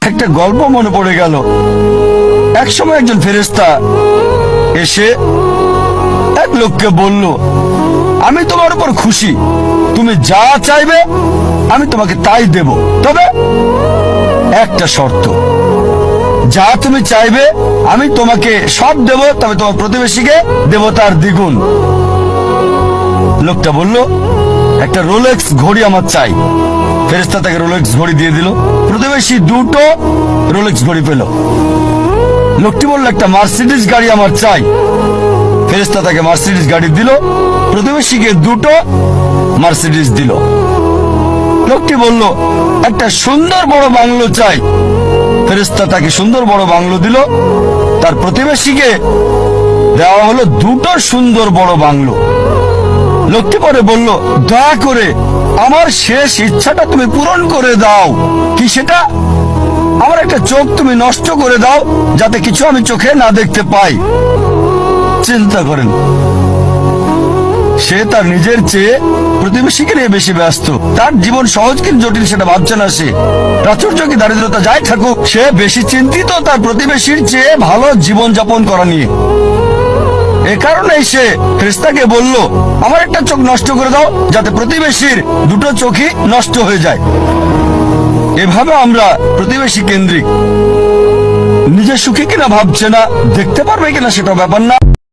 একটা গল্প মনে পড়ে গেল। একসময় একজন ফেরেশতা এসে এক লোককে বলল, আমি তোমার উপর খুশি, তুমি যা চাইবে আমি তোমাকে তাই দেব, তবে একটা শর্ত, যা তুমি চাইবে আমি তোমাকে সব দেব, তবে তোমার প্রতিবেশীকে দেব তার দ্বিগুণ। লোকটা বলল, একটা রোলেক্স ঘড়ি আমার চাই। ফেরেশতা তাকে রোলেক্স ঘড়ি দিয়ে দিল। প্রতিবেশী দুটো রোলেক্স ঘড়ি পেল। লোকটি বলল, একটা মার্সিডিজ গাড়ি আমার চাই। ফেরেশতা তাকে মার্সিডিজ গাড়ি দিল। প্রতিবেশীকে দুটো মার্সিডিজ দিল। লোকটি বলল, একটা সুন্দর বড় বাংলো চাই। ফেরেশতা তাকে সুন্দর বড় বাংলো দিল। তার প্রতিবেশীকে দেওয়া হলো দুটো সুন্দর বড় বাংলো। লোকটি পরে বলল, দয়া করে আমার শেষ ইচ্ছাটা তুমি পূরণ করে দাও। কি সেটা? আমার একটা চোখ তুমি নষ্ট করে দাও, যাতে কিছু আমি চোখে না দেখতে পাই। চিন্তা করেন, সে তার নিজের চেয়ে প্রতিবেশীকে নিয়ে বেশি ব্যস্ত। তার জীবন সহজ কিন্তু জটিল সেটা ভাবছে না সে। প্রাচুর্য কি দারিদ্রতা যাই থাকুক, সে বেশি চিন্তিত তার প্রতিবেশীর চেয়ে ভালো জীবন যাপন করা নিয়ে। এ কারণেই সে ফেরেশতাকে বলল, আমার একটা চোখ নষ্ট করে দাও, যাতে প্রতিবেশীর দুটো চোখই নষ্ট হয়ে যায়। এভাবে আমরা প্রতিবেশী কেন্দ্রিক। নিজে সুখী কিনা ভাবছে না, দেখতে পারবে কিনা সেটা ব্যাপার না।